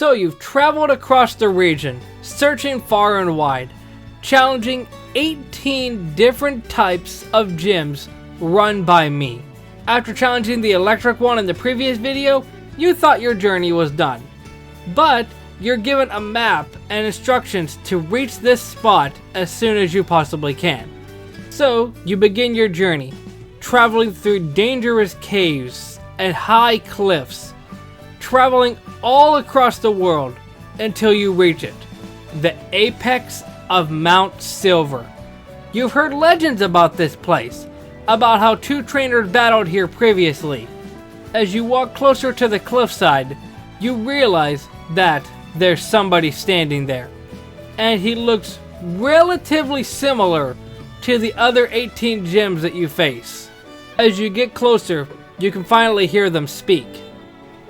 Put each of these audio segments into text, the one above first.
So you've traveled across the region, searching far and wide, challenging 18 different types of gyms run by me. After challenging the electric one in the previous video, you thought your journey was done. But you're given a map and instructions to reach this spot as soon as you possibly can. So you begin your journey, traveling through dangerous caves and high cliffs, traveling all across the world until you reach it, the apex of Mount Silver. You've heard legends about this place, about how two trainers battled here previously. As you walk closer to the cliffside, you realize that there's somebody standing there, and he looks relatively similar to the other 18 gyms that you face. As you get closer, you can finally hear them speak.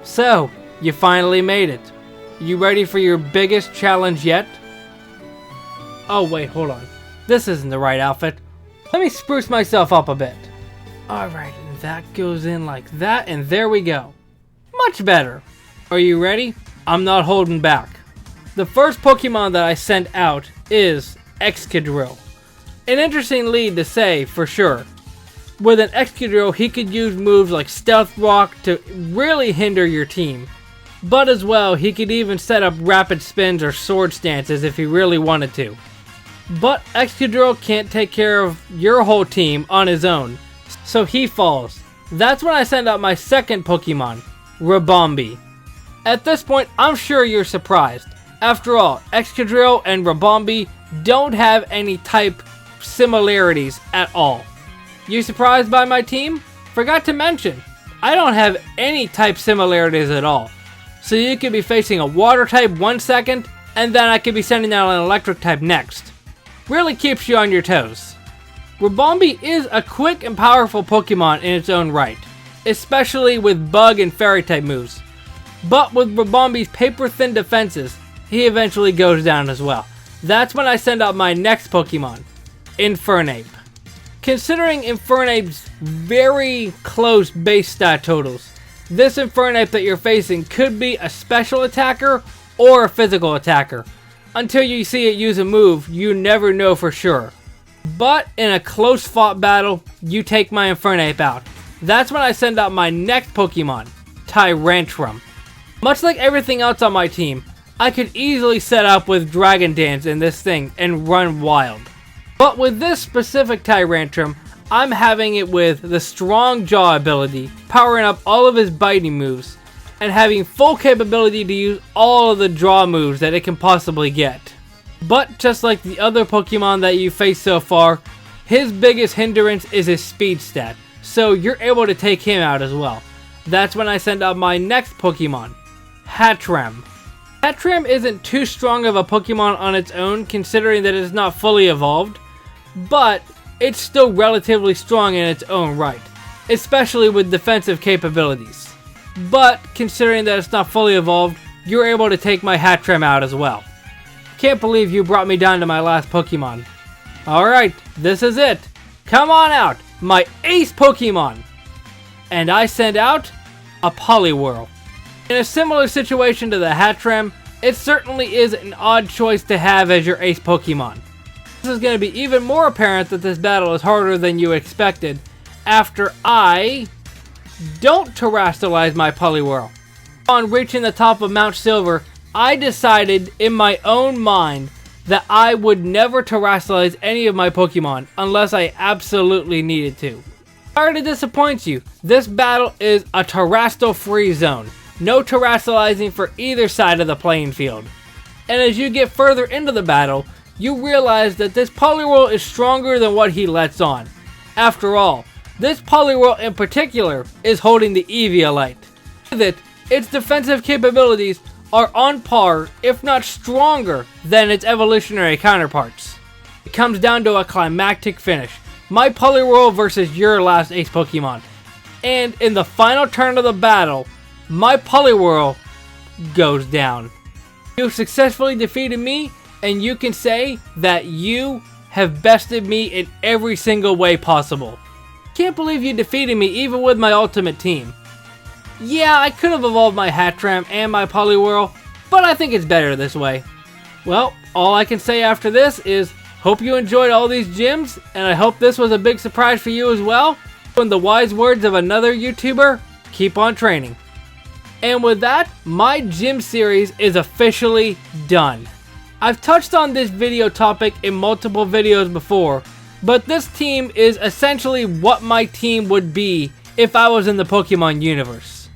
So, you finally made it. You ready for your biggest challenge yet? Oh wait, hold on. This isn't the right outfit. Let me spruce myself up a bit. Alright, and that goes in like that, and there we go. Much better. Are you ready? I'm not holding back. The first Pokemon that I sent out is Excadrill. An interesting lead to say, for sure. With an Excadrill, he could use moves like Stealth Rock to really hinder your team. But as well, he could even set up rapid spins or sword stances if he really wanted to. But Excadrill can't take care of your whole team on his own, so he falls. That's when I send out my second Pokemon, Ribombee. At this point, I'm sure you're surprised. After all, Excadrill and Ribombee don't have any type similarities at all. You surprised by my team? Forgot to mention, I don't have any type similarities at all. So you could be facing a water type 1 second, and then I could be sending out an electric type next. Really keeps you on your toes. Ribombee is a quick and powerful Pokemon in its own right, especially with bug and fairy type moves. But with Ribombee's paper thin defenses, he eventually goes down as well. That's when I send out my next Pokemon, Infernape. Considering Infernape's very close base stat totals, this Infernape that you're facing could be a special attacker or a physical attacker. Until you see it use a move, you never know for sure. But in a close fought battle, you take my Infernape out. That's when I send out my next Pokemon, Tyrantrum. Much like everything else on my team, I could easily set up with Dragon Dance in this thing and run wild. But with this specific Tyrantrum, I'm having it with the Strong Jaw ability, powering up all of his biting moves, and having full capability to use all of the draw moves that it can possibly get. But just like the other Pokemon that you faced so far, his biggest hindrance is his speed stat, so you're able to take him out as well. That's when I send out my next Pokemon, Hattrem. Hattrem isn't too strong of a Pokemon on its own considering that it's not fully evolved, but it's still relatively strong in its own right, especially with defensive capabilities. But considering that it's not fully evolved, you're able to take my Hattrem out as well. Can't believe you brought me down to my last Pokemon. Alright, this is it. Come on out, my ace Pokemon! And I send out a Poliwhirl. In a similar situation to the Hattrem, it certainly is an odd choice to have as your ace Pokemon. This is going to be even more apparent that this battle is harder than you expected after I don't terrestrialize my Poliwhirl. On reaching the top of Mount Silver, I decided in my own mind that I would never terrestrialize any of my Pokemon unless I absolutely needed to. Sorry to disappoint you, this battle is a terrestrial free zone. No terrestrializing for either side of the playing field. And as you get further into the battle, you realize that this Poliwhirl is stronger than what he lets on. After all, this Poliwhirl in particular is holding the Eviolite. With it, its defensive capabilities are on par, if not stronger, than its evolutionary counterparts. It comes down to a climactic finish. My Poliwhirl versus your last ace Pokemon. And in the final turn of the battle, my Poliwhirl goes down. You successfully defeated me, and you can say that you have bested me in every single way possible. Can't believe you defeated me even with my ultimate team. Yeah, I could have evolved my Hattrem and my Poliwhirl, but I think it's better this way. Well, all I can say after this is hope you enjoyed all these gyms, and I hope this was a big surprise for you as well. In the wise words of another YouTuber, keep on training. And with that, my gym series is officially done. I've touched on this video topic in multiple videos before, but this team is essentially what my team would be if I was in the Pokemon universe.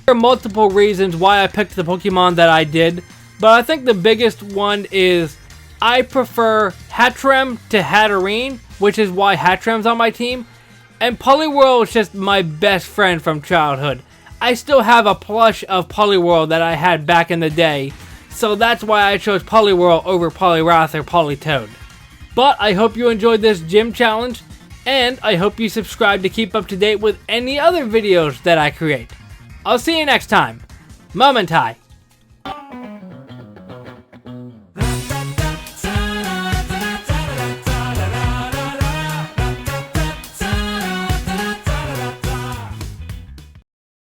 There are multiple reasons why I picked the Pokemon that I did, but I think the biggest one is I prefer Hattrem to Hatterene, which is why Hattrem's on my team, and Poliwhirl is just my best friend from childhood. I still have a plush of Poliwhirl that I had back in the day, so that's why I chose Poliwhirl over Poliwrath or Politoed. But I hope you enjoyed this gym challenge, and I hope you subscribe to keep up to date with any other videos that I create. I'll see you next time. Momentai.